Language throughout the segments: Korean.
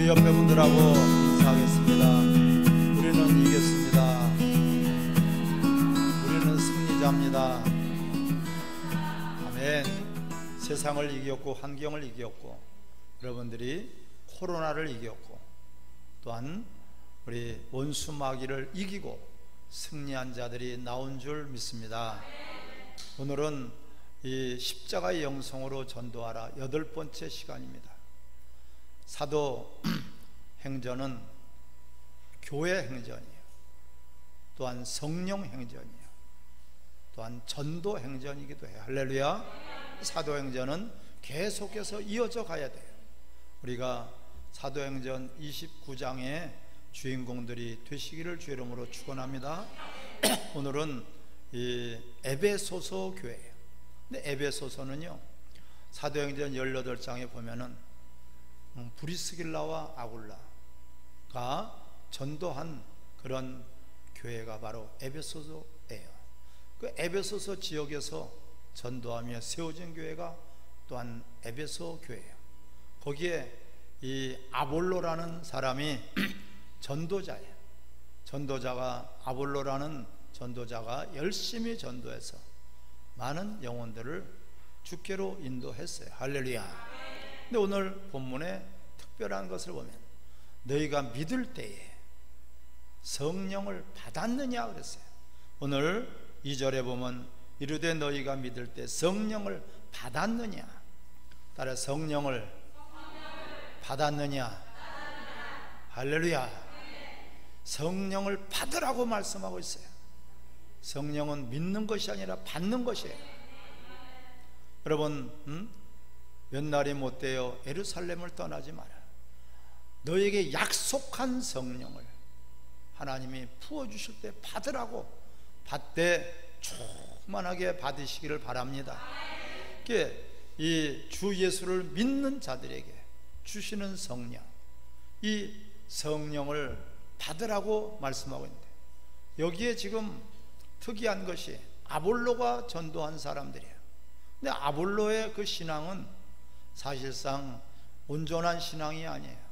우리 옆에 분들하고 인사하겠습니다. 우리는 이겼습니다. 우리는 승리자입니다. 아멘. 세상을 이겼고 환경을 이겼고 여러분들이 코로나를 이겼고 또한 우리 원수 마귀를 이기고 승리한 자들이 나온 줄 믿습니다. 오늘은 이 십자가의 영성으로 전도하라 8번째 시간입니다. 사도 행전은 교회 행전이에요. 또한 성령 행전이에요. 또한 전도 행전이기도 해요. 할렐루야. 사도 행전은 계속해서 이어져 가야 돼요. 우리가 사도 행전 29장의 주인공들이 되시기를 주의 이름으로 축원합니다. 오늘은 이 에베소서 교회예요. 근데 에베소서는요, 사도행전 18장에 보면은 브리스길라와 아굴라가 전도한 그런 교회가 바로 에베소서예요. 그 에베소서 지역에서 전도하며 세워진 교회가 또한 에베소 교회예요. 거기에 이 아볼로라는 사람이 전도자예요. 전도자가 아볼로라는 전도자가 열심히 전도해서 많은 영혼들을 주께로 인도했어요. 할렐루야. 근데 오늘 본문에 특별한 것을 보면 너희가 믿을 때에 성령을 받았느냐 그랬어요. 오늘 2절에 보면 이르되 너희가 믿을 때 성령을 받았느냐. 따라 성령을 받았느냐. 할렐루야. 성령을 받으라고 말씀하고 있어요. 성령은 믿는 것이 아니라 받는 것이에요. 여러분, 몇 날이 못 되어 예루살렘을 떠나지 마라. 너에게 약속한 성령을 하나님이 부어주실 때 받으라고, 받되 충만하게 받으시기를 바랍니다. 이 주 예수를 믿는 자들에게 주시는 성령, 이 성령을 받으라고 말씀하고 있는데, 여기에 지금 특이한 것이 아볼로가 전도한 사람들이에요. 근데 아볼로의 그 신앙은 사실상 온전한 신앙이 아니에요.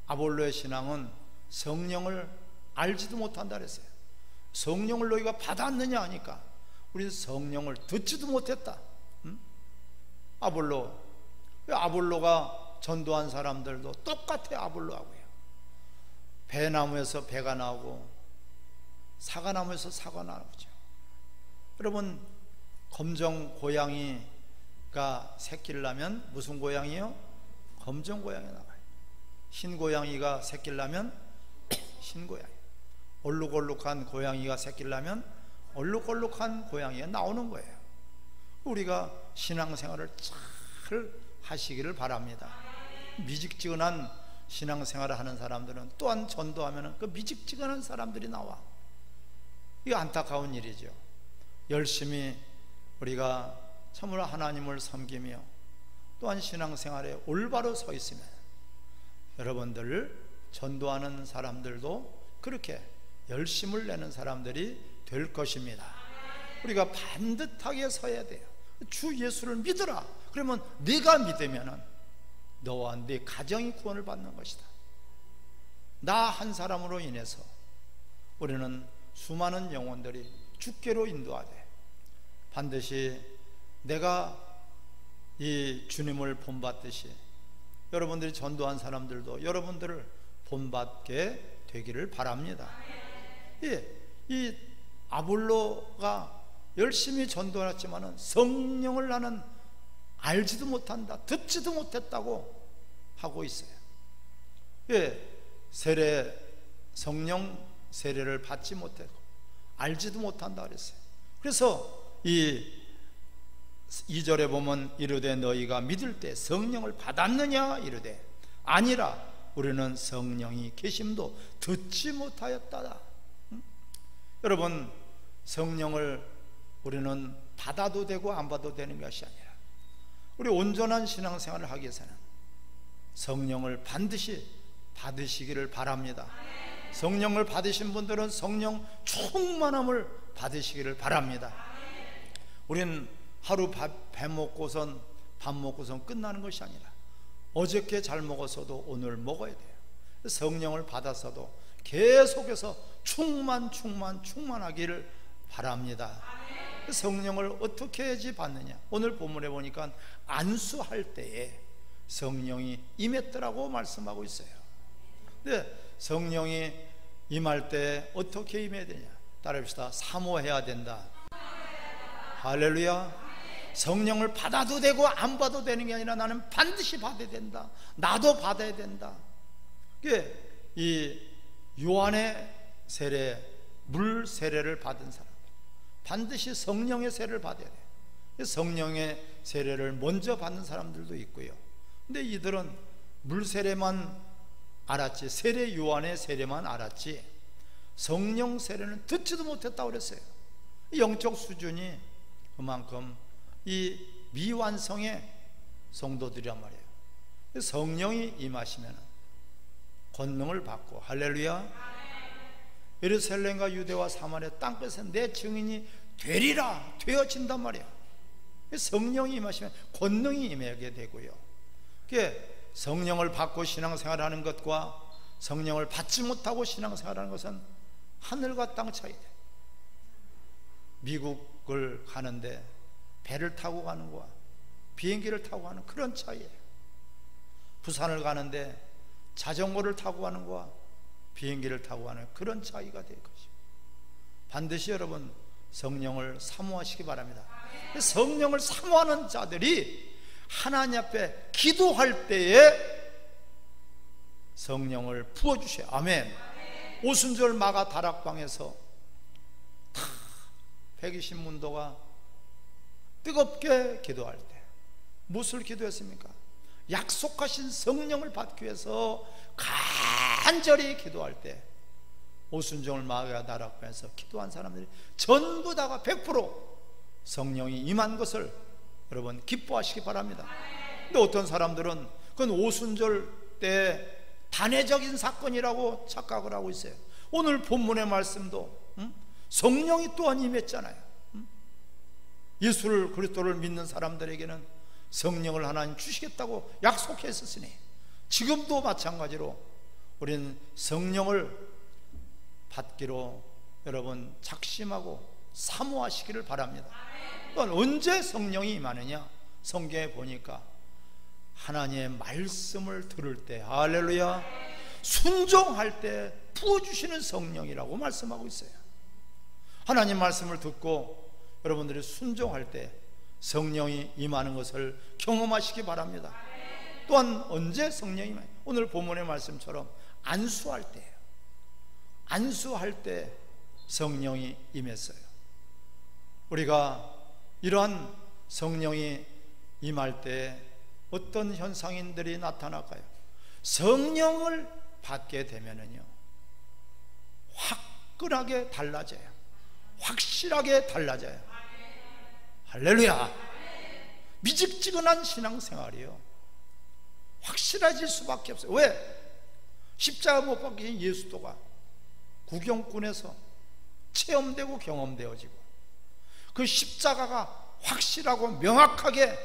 아볼로의 신앙은 성령을 알지도 못한다 그랬어요. 성령을 너희가 받았느냐 하니까 우리는 성령을 듣지도 못했다. 아볼로가 전도한 사람들도 똑같아요. 아볼로하고요. 배나무에서 배가 나오고 사과나무에서 사과 나오죠. 여러분, 검정 고양이가 새끼를 낳으면 무슨 고양이요? 검정 고양이 나와요. 흰 고양이가 새끼를 낳으면 흰 고양이, 얼룩얼룩한 고양이가 새끼를 낳으면 얼룩얼룩한 고양이가 나오는 거예요. 우리가 신앙생활을 잘 하시기를 바랍니다. 미직지근한 신앙생활을 하는 사람들은 또한 전도하면 그 미직지근한 사람들이 나와. 이거 안타까운 일이죠. 열심히 우리가 참으로 하나님을 섬기며 또한 신앙생활에 올바로 서 있으면 여러분들 전도하는 사람들도 그렇게 열심을 내는 사람들이 될 것입니다. 우리가 반듯하게 서야 돼요. 주 예수를 믿으라. 그러면 네가 믿으면 너와 네 가정이 구원을 받는 것이다. 나 한 사람으로 인해서 우리는 수많은 영혼들이 주께로 인도하되, 반드시 내가 이 주님을 본받듯이 여러분들이 전도한 사람들도 여러분들을 본받게 되기를 바랍니다. 이 아볼로가 열심히 전도했지만 성령을 나는 알지도 못한다, 듣지도 못했다고 하고 있어요. 성령 세례를 받지 못했고 알지도 못한다 그랬어요. 그래서 이 2절에 보면 이르되 너희가 믿을 때 성령을 받았느냐 이르되 아니라 우리는 성령이 계심도 듣지 못하였다. 여러분, 성령을 우리는 받아도 되고 안 받아도 되는 것이 아니라 우리 온전한 신앙생활을 하기 위해서는 성령을 반드시 받으시기를 바랍니다. 성령을 받으신 분들은 성령 충만함을 받으시기를 바랍니다. 우리는 하루 밥 먹고선 끝나는 것이 아니라 어저께 잘 먹었어도 오늘 먹어야 돼요. 성령을 받아서도 계속해서 충만하기를 바랍니다. 성령을 어떻게 해야지 받느냐? 오늘 본문에 보니까 안수할 때에 성령이 임했더라고 말씀하고 있어요. 근데 성령이 임할 때 어떻게 임해야 되냐? 따라합시다. 사모해야 된다. 할렐루야. 성령을 받아도 되고 안 받아도 되는 게 아니라 나는 반드시 받아야 된다. 나도 받아야 된다. 그게 이 요한의 세례, 물 세례를 받은 사람, 반드시 성령의 세례를 받아야 돼. 성령의 세례를 먼저 받는 사람들도 있고요. 근데 이들은 물 세례만 알았지, 세례 요한의 세례만 알았지 성령 세례는 듣지도 못했다고 그랬어요. 영적 수준이 그만큼 이 미완성의 성도들이란 말이에요. 성령이 임하시면 권능을 받고, 할렐루야, 예루살렘과 유대와 사마리아 땅끝에 내 증인이 되리라, 되어진단 말이에요. 성령이 임하시면 권능이 임하게 되고요. 성령을 받고 신앙생활하는 것과 성령을 받지 못하고 신앙생활하는 것은 하늘과 땅 차이다. 미국을 가는데 배를 타고 가는 거와 비행기를 타고 가는 그런 차이예요. 부산을 가는데 자전거를 타고 가는 거와 비행기를 타고 가는 그런 차이가 될 것이죠. 반드시 여러분 성령을 사모하시기 바랍니다. 성령을 사모하는 자들이 하나님 앞에 기도할 때에 성령을 부어주셔요. 아멘. 오순절 마가 다락방에서 다 120문도가 뜨겁게 기도할 때 무엇을 기도했습니까? 약속하신 성령을 받기 위해서 간절히 기도할 때 오순절 마가 다락방에서 기도한 사람들이 전부 다가 100% 성령이 임한 것을 여러분 기뻐하시기 바랍니다. 근데 어떤 사람들은 그건 오순절 때 단회적인 사건이라고 착각을 하고 있어요. 오늘 본문의 말씀도 성령이 또한 임했잖아요. 예수를 그리스도를 믿는 사람들에게는 성령을 하나님 주시겠다고 약속했었으니 지금도 마찬가지로 우리는 성령을 받기로 여러분 작심하고 사모하시기를 바랍니다. 또한 언제 성령이 임하느냐? 성경에 보니까 하나님의 말씀을 들을 때, 할렐루야, 순종할 때 부어주시는 성령이라고 말씀하고 있어요. 하나님 말씀을 듣고 여러분들이 순종할 때 성령이 임하는 것을 경험하시기 바랍니다. 또한 언제 성령이 임하냐? 오늘 본문의 말씀처럼 안수할 때예요. 안수할 때 성령이 임했어요. 우리가 이러한 성령이 임할 때 어떤 현상인들이 나타날까요? 성령을 받게 되면은요 화끈하게 달라져요. 확실하게 달라져요. 할렐루야. 미직지근한 신앙생활이요 확실해질 수밖에 없어요. 왜? 십자가 못 박히신 예수도가 구경꾼에서 체험되고 경험되어지고 그 십자가가 확실하고 명확하게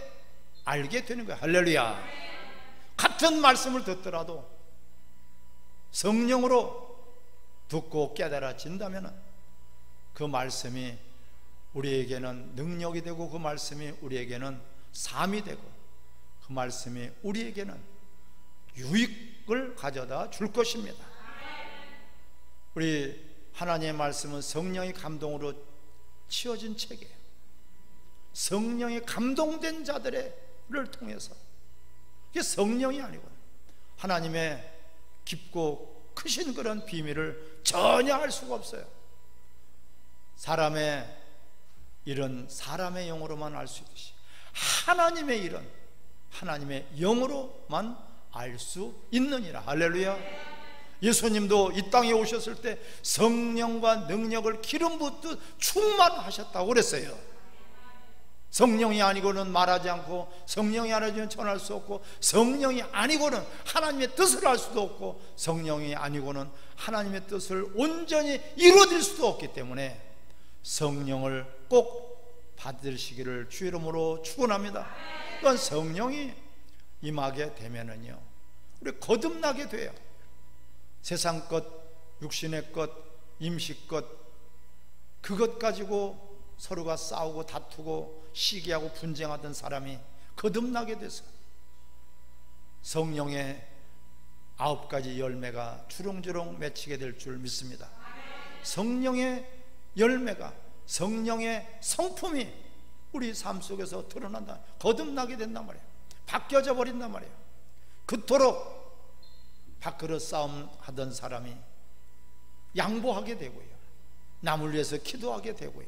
알게 되는 거예요. 할렐루야. 같은 말씀을 듣더라도 성령으로 듣고 깨달아진다면 그 말씀이 우리에게는 능력이 되고 그 말씀이 우리에게는 삶이 되고 그 말씀이 우리에게는 유익을 가져다 줄 것입니다. 우리 하나님의 말씀은 성령의 감동으로 치어진 책이에요. 성령의 감동된 자들을 통해서, 이게 성령이 아니고 하나님의 깊고 크신 그런 비밀을 전혀 알 수가 없어요. 사람의 일은 사람의 영으로만 알 수 있듯이 하나님의 일은 하나님의 영으로만 알 수 있느니라. 할렐루야. 예수님도 이 땅에 오셨을 때 성령과 능력을 기름 붓듯 충만하셨다고 그랬어요. 성령이 아니고는 말하지 않고 성령이 아니고는 전할 수 없고 성령이 아니고는 하나님의 뜻을 알 수도 없고 성령이 아니고는 하나님의 뜻을 온전히 이루어질 수도 없기 때문에 성령을 꼭 받으시기를 주의 이름으로 축원합니다. 또한 성령이 임하게 되면은요 우리 거듭나게 돼요. 세상 것, 육신의 것, 임시 것, 그것 가지고 서로가 싸우고 다투고 시기하고 분쟁하던 사람이 거듭나게 돼서 성령의 9가지 열매가 주렁주렁 맺히게 될 줄 믿습니다. 성령의 열매가, 성령의 성품이 우리 삶 속에서 드러난다, 거듭나게 된단 말이에요. 바뀌어져 버린단 말이에요. 그토록 밥그릇 싸움 하던 사람이 양보하게 되고요, 남을 위해서 기도하게 되고요,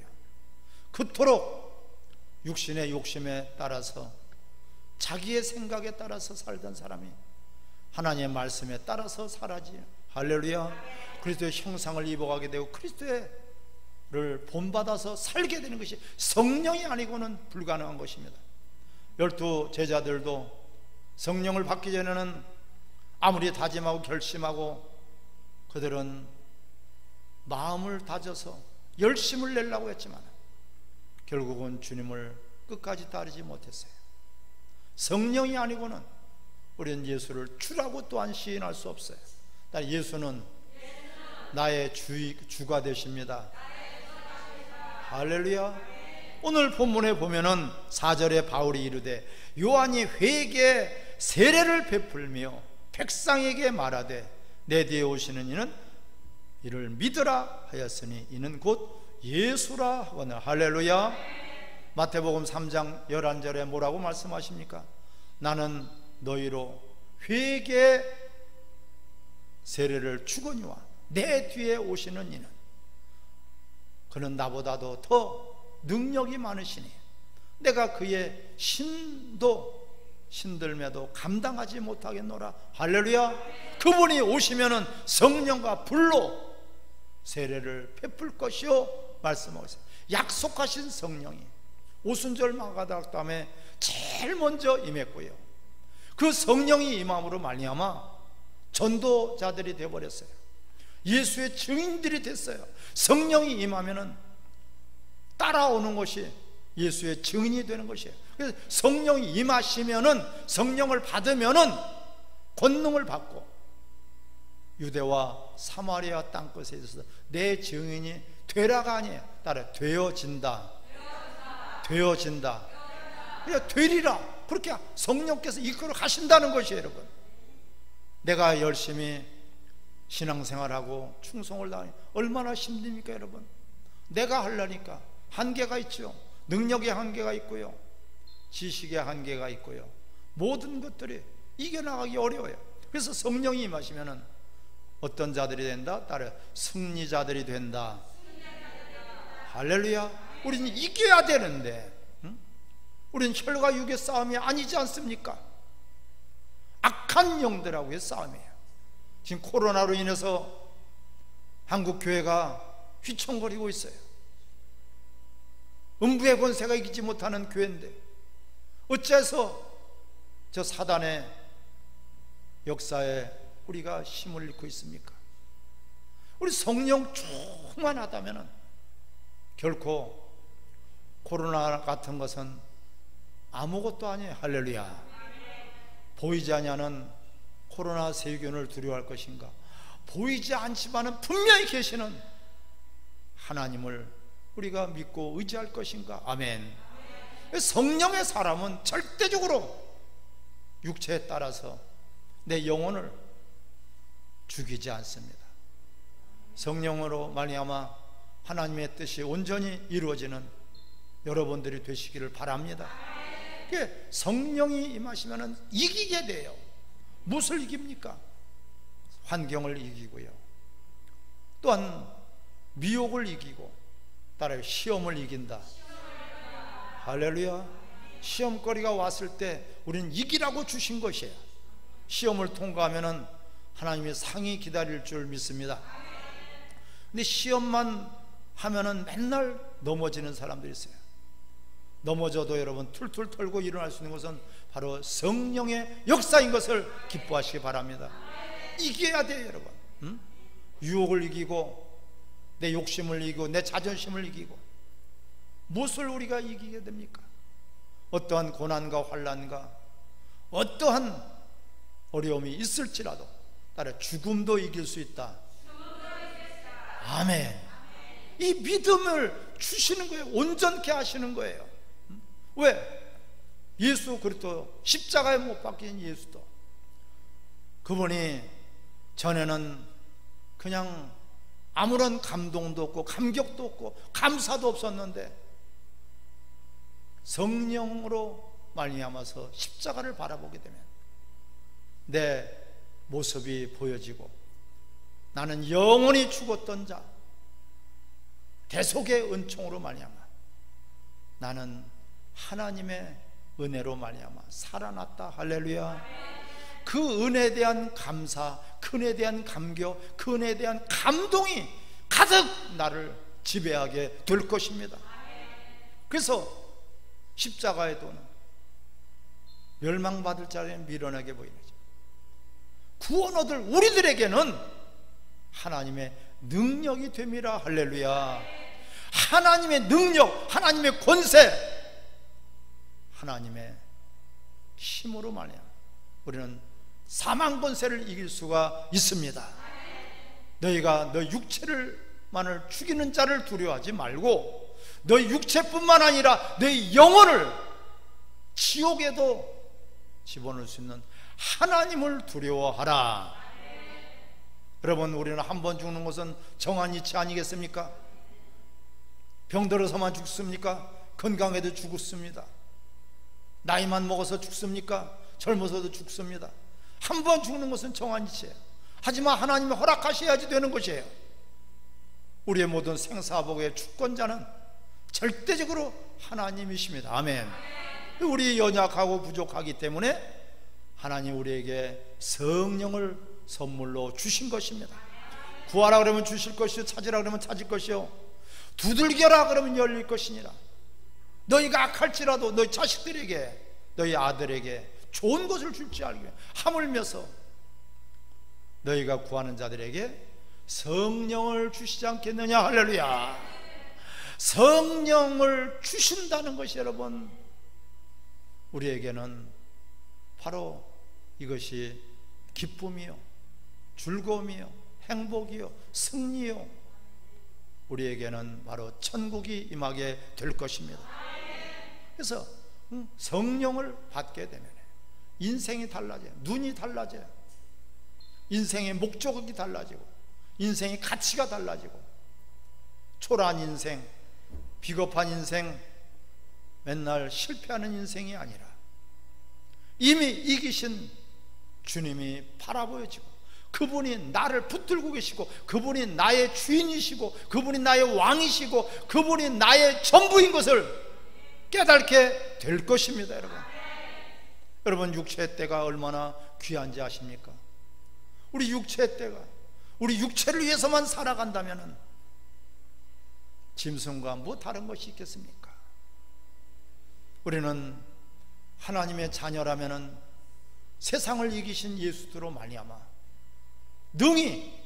그토록 육신의 욕심에 따라서 자기의 생각에 따라서 살던 사람이 하나님의 말씀에 따라서 살아지, 할렐루야, 그리스도의 형상을 입어가게 되고 그리스도를 본받아서 살게 되는 것이 성령이 아니고는 불가능한 것입니다. 12 제자들도 성령을 받기 전에는 아무리 다짐하고 결심하고 그들은 마음을 다져서 열심을 내려고 했지만 결국은 주님을 끝까지 따르지 못했어요. 성령이 아니고는 우리는 예수를 주라고 또한 시인할 수 없어요. 예수는 나의 주가 되십니다. 할렐루야. 오늘 본문에 보면은 4절에 바울이 이르되 요한이 회개의 세례를 베풀며 백성에게 말하되 내 뒤에 오시는 이는 이를 믿으라 하였으니 이는 곧 예수라 하거늘. 할렐루야. 마태복음 3장 11절에 뭐라고 말씀하십니까? 나는 너희로 회개의 세례를 주거니와 내 뒤에 오시는 이는 그는 나보다도 더 능력이 많으시니 내가 그의 신들매도 감당하지 못하겠노라. 할렐루야. 그분이 오시면은 성령과 불로 세례를 베풀 것이요 말씀하고 있어요. 약속하신 성령이 오순절 마가다락담에 제일 먼저 임했고요, 그 성령이 임함으로 말미암아 전도자들이 되어버렸어요. 예수의 증인들이 됐어요. 성령이 임하면은 따라오는 것이 예수의 증인이 되는 것이에요. 그래서 성령이 임하시면은, 성령을 받으면은 권능을 받고 유대와 사마리아 땅끝에 있어서 내 증인이 되라가 아니에요. 따라 되어진다. 그냥 되리라. 그렇게 성령께서 이끌어 가신다는 것이에요. 여러분, 내가 열심히 신앙생활하고 충성을 다하니 얼마나 힘듭니까? 여러분, 내가 하려니까 한계가 있죠. 능력의 한계가 있고요, 지식의 한계가 있고요, 모든 것들이 이겨나가기 어려워요. 그래서 성령이 임하시면은 어떤 자들이 된다? 따라 승리자들이 된다. 할렐루야. 우리는 이겨야 되는데, 우리는 혈과 육의 싸움이 아니지 않습니까? 악한 영들하고의 싸움이에요. 지금 코로나로 인해서 한국 교회가 휘청거리고 있어요. 음부의 권세가 이기지 못하는 교회인데 어째서 저 사단의 역사에 우리가 힘을 잃고 있습니까? 우리 성령 충만하다면 결코 코로나 같은 것은 아무것도 아니에요. 할렐루야. 보이지 않는 코로나 세균을 두려워할 것인가? 보이지 않지만은 분명히 계시는 하나님을 우리가 믿고 의지할 것인가? 아멘. 성령의 사람은 절대적으로 육체에 따라서 내 영혼을 죽이지 않습니다. 성령으로 말미암아 하나님의 뜻이 온전히 이루어지는 여러분들이 되시기를 바랍니다. 성령이 임하시면 이기게 돼요. 무엇을 이깁니까? 환경을 이기고요, 또한 미혹을 이기고, 따라요, 시험을 이긴다. 할렐루야. 시험거리가 왔을 때 우리는 이기라고 주신 것이에요. 시험을 통과하면 하나님의 상이 기다릴 줄 믿습니다. 근데 시험만 하면은 맨날 넘어지는 사람들이 있어요. 넘어져도 여러분 툴툴 털고 일어날 수 있는 것은 바로 성령의 역사인 것을 기뻐하시기 바랍니다. 이겨야 돼요, 여러분. 유혹을 이기고, 내 욕심을 이기고, 내 자존심을 이기고. 무엇을 우리가 이기게 됩니까? 어떠한 고난과 환난과 어떠한 어려움이 있을지라도 따라 죽음도 이길 수 있다. 아멘. 이 믿음을 주시는 거예요. 온전케 하시는 거예요. 왜? 예수 그리스도 십자가에 못 박힌 예수도, 그분이 전에는 그냥 아무런 감동도 없고 감격도 없고 감사도 없었는데 성령으로 말미암아서 십자가를 바라보게 되면 내 모습이 보여지고, 나는 영원히 죽었던 자, 대속의 은총으로 말미암아 나는 하나님의 은혜로 말미암아 살아났다. 할렐루야. 그 은혜에 대한 감사, 그 은혜에 대한 감격, 그 은혜에 대한 감동이 가득 나를 지배하게 될 것입니다. 그래서 십자가의 도는 멸망받을 자리에 미련하게 보이는 거죠. 구원 얻을 우리들에게는 하나님의 능력이 됨이라. 할렐루야. 하나님의 능력, 하나님의 권세, 하나님의 힘으로 말이야 우리는 사망 권세를 이길 수가 있습니다. 너희가 너 육체를만을 죽이는 자를 두려워하지 말고 너희 육체뿐만 아니라 너희 영혼을 지옥에도 집어넣을 수 있는 하나님을 두려워하라. 여러분, 우리는 한 번 죽는 것은 정한 이치 아니겠습니까? 병들어서만 죽습니까? 건강해도 죽습니다. 나이만 먹어서 죽습니까? 젊어서도 죽습니다. 한 번 죽는 것은 정한 이치예요. 하지만 하나님이 허락하셔야지 되는 것이에요. 우리의 모든 생사복의 주권자는 절대적으로 하나님이십니다. 아멘. 우리 연약하고 부족하기 때문에 하나님 우리에게 성령을 선물로 주신 것입니다. 구하라 그러면 주실 것이요, 찾으라 그러면 찾을 것이요, 두들겨라 그러면 열릴 것이니라. 너희가 악할지라도 너희 자식들에게, 너희 아들에게 좋은 것을 줄지 알기 위해 하물며서 너희가 구하는 자들에게 성령을 주시지 않겠느냐. 할렐루야. 성령을 주신다는 것이 여러분, 우리에게는 바로 이것이 기쁨이요, 즐거움이요, 행복이요, 승리요, 우리에게는 바로 천국이 임하게 될 것입니다. 그래서 성령을 받게 되면 인생이 달라져요. 눈이 달라져요. 인생의 목적이 달라지고, 인생의 가치가 달라지고, 초라한 인생, 비겁한 인생, 맨날 실패하는 인생이 아니라 이미 이기신 주님이 바라보여지고, 그분이 나를 붙들고 계시고, 그분이 나의 주인이시고, 그분이 나의 왕이시고, 그분이 나의 전부인 것을 깨닫게 될 것입니다. 여러분, 육체의 때가 얼마나 귀한지 아십니까? 우리 육체의 때가, 우리 육체를 위해서만 살아간다면 짐승과 뭐 다른 것이 있겠습니까? 우리는 하나님의 자녀라면 세상을 이기신 예수로 말미암아 능히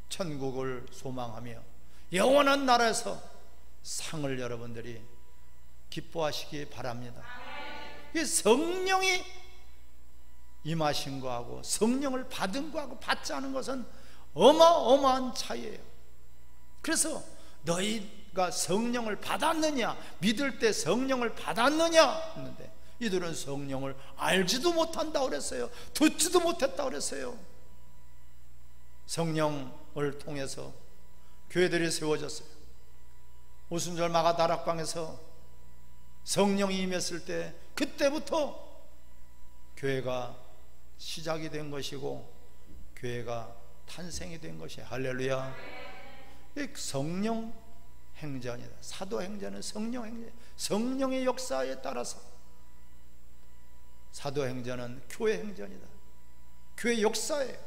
천국을 소망하며 영원한 나라에서 상을 여러분들이 기뻐하시기 바랍니다. 이 성령이 임하신 거하고 성령을 받은 거하고 받지 않은 것은 어마어마한 차이예요. 그래서 너희가 성령을 받았느냐, 믿을 때 성령을 받았느냐 했는데 이들은 성령을 알지도 못한다 그랬어요. 듣지도 못했다 그랬어요. 성령을 통해서 교회들이 세워졌어요. 오순절 마가 다락방에서 성령이 임했을 때 그때부터 교회가 시작이 된 것이고 교회가 탄생이 된 것이에요. 할렐루야. 성령 행전이다. 사도 행전은 성령 행전, 성령의 역사에 따라서 사도 행전은 교회 행전이다. 교회 역사예요.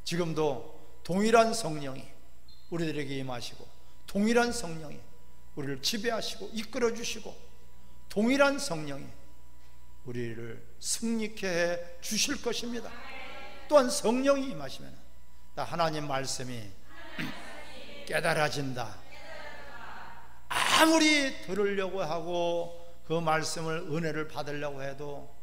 지금도 동일한 성령이 우리들에게 임하시고, 동일한 성령이 우리를 지배하시고 이끌어 주시고, 동일한 성령이 우리를 승리케 해 주실 것입니다. 또한 성령이 임하시면 하나님 말씀이 깨달아진다. 아무리 들으려고 하고 그 말씀을, 은혜를 받으려고 해도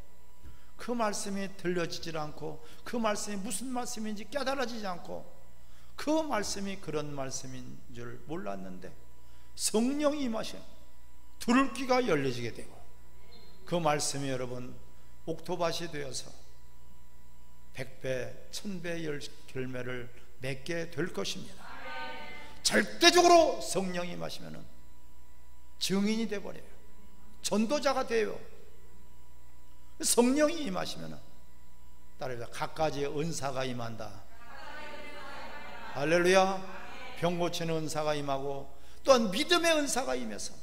그 말씀이 들려지질 않고 그 말씀이 무슨 말씀인지 깨달아지지 않고 그 말씀이 그런 말씀인 줄 몰랐는데 성령이 임하셔 들을 귀가 열려지게 되고 그 말씀이 여러분 옥토밭이 되어서 100배, 1000배 열매를 맺게 될 것입니다. 절대적으로 성령이 임하시면 증인이 되어버려요. 전도자가 돼요. 성령이 임하시면 따라해서 각가지의 은사가 임한다. 할렐루야. 병 고치는 은사가 임하고 또한 믿음의 은사가 임해서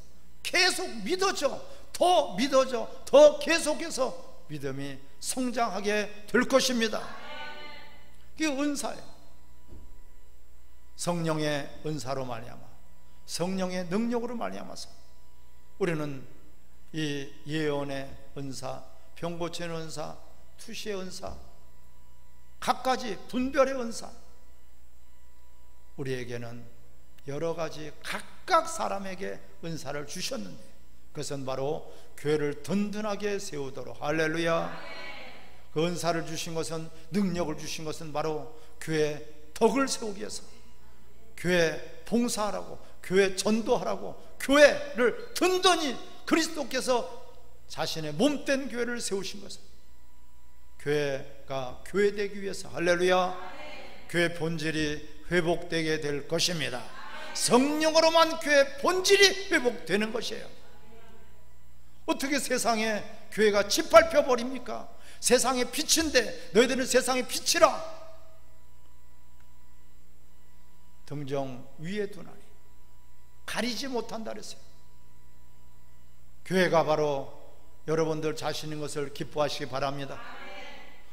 계속 믿어져, 더 믿어져, 더 계속해서 믿음이 성장하게 될 것입니다. 그게 은사예요. 성령의 은사로 말미암아, 성령의 능력으로 말미암아서 우리는 이 예언의 은사, 병 고치는 은사, 투시의 은사, 각가지 분별의 은사, 우리에게는 여러 가지 각각 사람에게 은사를 주셨는데 그것은 바로 교회를 든든하게 세우도록, 할렐루야, 그 은사를 주신 것은, 능력을 주신 것은 바로 교회 덕을 세우기 위해서, 교회 봉사하라고, 교회 전도하라고, 교회를 든든히 그리스도께서 자신의 몸된 교회를 세우신 것은 교회가 교회되기 위해서, 할렐루야, 교회 본질이 회복되게 될 것입니다. 성령으로만 교회 본질이 회복되는 것이에요. 어떻게 세상에 교회가 짓밟혀 버립니까? 세상의 빛인데 너희들은 세상의 빛이라 등정 위에 두나니 가리지 못한다 그랬어요. 교회가 바로 여러분들 자신인 것을 기뻐하시기 바랍니다.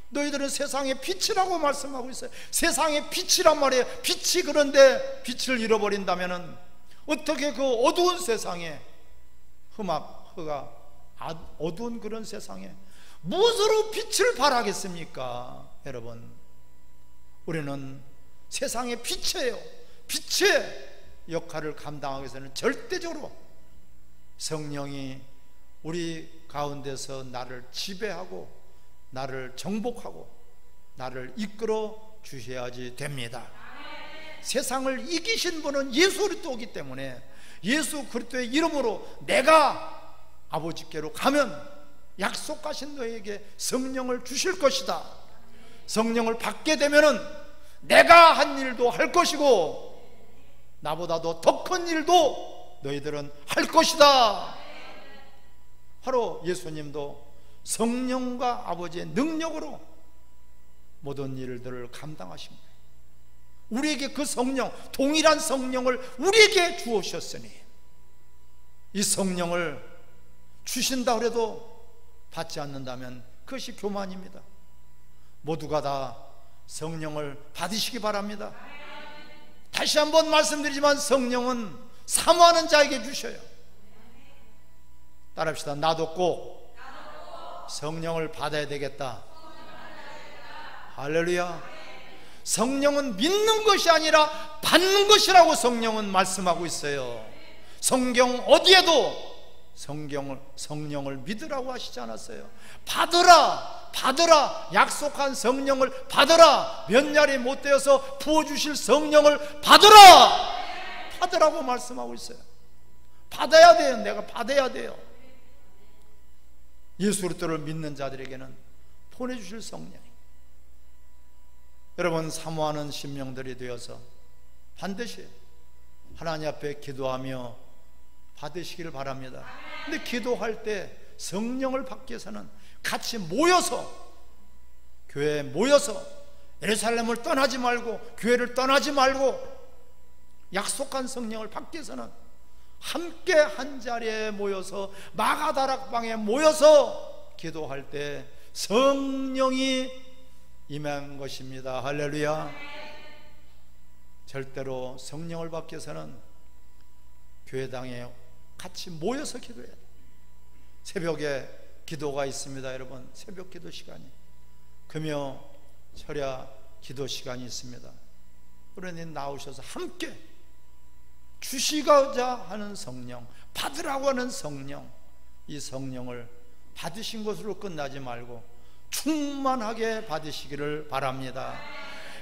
너희들은 세상의 빛이라고 말씀하고 있어요. 세상의 빛이란 말이에요. 빛이, 그런데 빛을 잃어버린다면 어떻게 그 어두운 세상에, 흑가 어두운 그런 세상에 무엇으로 빛을 발하겠습니까? 여러분, 우리는 세상의 빛이에요. 빛의 역할을 감당하기 위해서는 절대적으로 성령이 우리 가운데서 나를 지배하고 나를 정복하고 나를 이끌어 주셔야지 됩니다. 세상을 이기신 분은 예수 그리스도이기 때문에 예수 그리스도의 이름으로 내가 아버지께로 가면 약속하신 너에게 성령을 주실 것이다. 성령을 받게 되면은 내가 한 일도 할 것이고 나보다도 더 큰 일도 너희들은 할 것이다. 바로 예수님도 성령과 아버지의 능력으로 모든 일들을 감당하신 거예요. 우리에게 그 성령, 동일한 성령을 우리에게 주오셨으니 이 성령을 주신다 그래도 받지 않는다면 그것이 교만입니다. 모두가 다 성령을 받으시기 바랍니다. 다시 한번 말씀드리지만 성령은 사모하는 자에게 주셔요. 따라합시다. 나도 꼭 성령을 받아야 되겠다. 할렐루야. 성령은 믿는 것이 아니라 받는 것이라고 성령은 말씀하고 있어요. 성경 어디에도 성령을 믿으라고 하시지 않았어요. 받으라, 받으라. 약속한 성령을 받으라. 몇 날이 못 되어서 부어주실 성령을 받으라, 받으라고 말씀하고 있어요. 받아야 돼요. 내가 받아야 돼요. 예수 그리스도를 믿는 자들에게는 보내주실 성령이, 여러분 사모하는 심령들이 되어서 반드시 하나님 앞에 기도하며 받으시기를 바랍니다. 근데 기도할 때 성령을 받기 위해서는 같이 모여서, 교회에 모여서 예루살렘을 떠나지 말고 교회를 떠나지 말고 약속한 성령을 받기 위해서는 함께 한 자리에 모여서 마가다락방에 모여서 기도할 때 성령이 임한 것입니다. 할렐루야. 절대로 성령을 받기 위해서는 교회당에 같이 모여서 기도해야 돼요. 새벽에 기도가 있습니다. 여러분, 새벽 기도 시간이, 금요 철야 기도 시간이 있습니다. 그러니 나오셔서 함께 주시고자 하는 성령, 받으라고 하는 성령, 이 성령을 받으신 것으로 끝나지 말고 충만하게 받으시기를 바랍니다.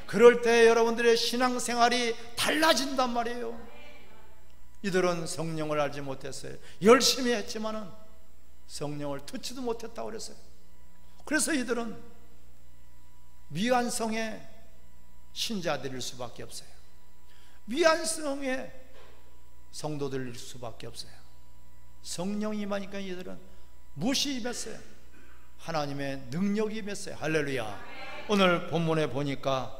그럴 때 여러분들의 신앙생활이 달라진단 말이에요. 이들은 성령을 알지 못했어요. 열심히 했지만은 성령을 듣지도 못했다고 그랬어요. 그래서 이들은 미완성의 신자들일 수밖에 없어요. 미완성의 성도들일 수밖에 없어요. 성령이 임하니까 이들은 무엇이 임했어요? 하나님의 능력이 임했어요. 할렐루야. 오늘 본문에 보니까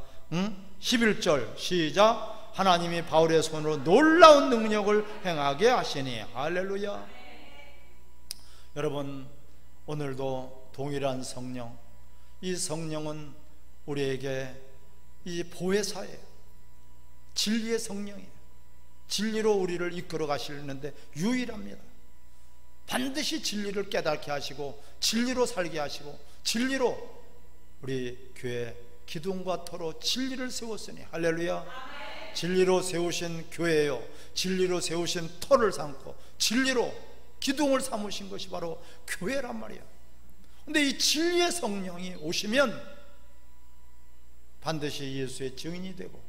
11절 시작. 하나님이 바울의 손으로 놀라운 능력을 행하게 하시니. 할렐루야. 여러분, 오늘도 동일한 성령, 이 성령은 우리에게 이 보혜사예요. 진리의 성령이에요. 진리로 우리를 이끌어 가시는데 유일합니다. 반드시 진리를 깨닫게 하시고 진리로 살게 하시고 진리로 우리 교회 기둥과 터로 진리를 세웠으니. 할렐루야. 진리로 세우신 교회요, 진리로 세우신 터를 삼고 진리로 기둥을 삼으신 것이 바로 교회란 말이야. 근데 이 진리의 성령이 오시면 반드시 예수의 증인이 되고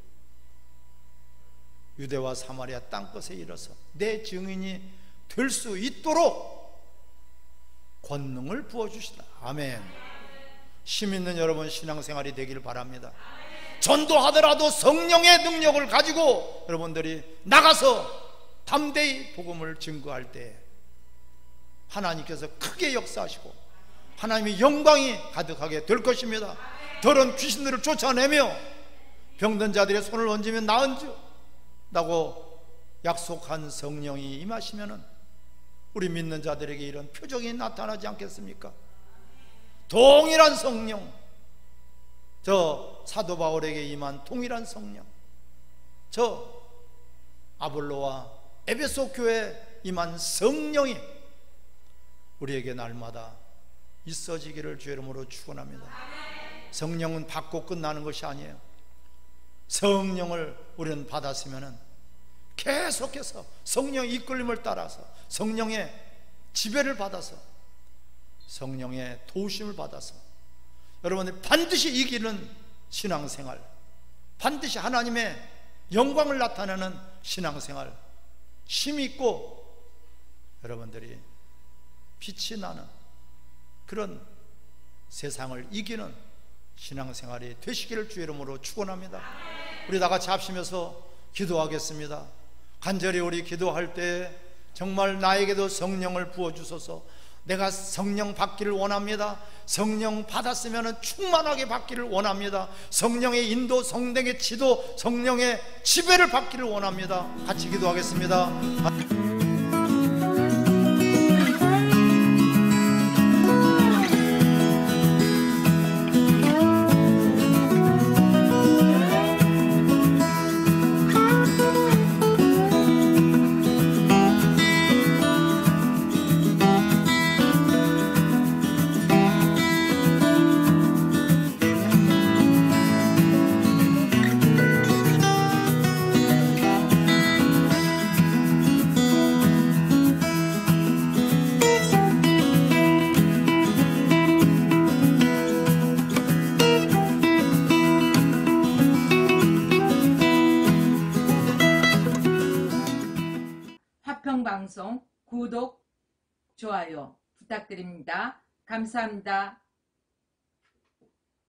유대와 사마리아 땅끝에 이르러서 내 증인이 될 수 있도록 권능을 부어주시다. 아멘. 힘 있는 여러분 신앙생활이 되길 바랍니다. 전도하더라도 성령의 능력을 가지고 여러분들이 나가서 담대히 복음을 증거할 때 하나님께서 크게 역사하시고 하나님의 영광이 가득하게 될 것입니다. 더러운 귀신들을 쫓아내며 병든 자들의 손을 얹으면 나은다고 약속한 성령이 임하시면은 우리 믿는 자들에게 이런 표적이 나타나지 않겠습니까? 동일한 성령, 저 사도 바울에게 임한 동일한 성령, 저 아볼로와 에베소 교회에 임한 성령이 우리에게 날마다 있어지기를 주의 이름으로 축원합니다. 성령은 받고 끝나는 것이 아니에요. 성령을 우리는 받았으면 계속해서 성령의 이끌림을 따라서 성령의 지배를 받아서 성령의 도우심을 받아서 여러분들 반드시 이기는 신앙생활, 반드시 하나님의 영광을 나타내는 신앙생활, 힘있고 여러분들이 빛이 나는 그런 세상을 이기는 신앙생활이 되시기를 주의 이름으로 축원합니다. 우리 다 같이 합심해서 기도하겠습니다. 간절히 우리 기도할 때 정말 나에게도 성령을 부어주소서. 내가 성령 받기를 원합니다. 성령 받았으면 충만하게 받기를 원합니다. 성령의 인도, 성령의 지도, 성령의 지배를 받기를 원합니다. 같이 기도하겠습니다. 방송 구독, 좋아요 부탁드립니다. 감사합니다.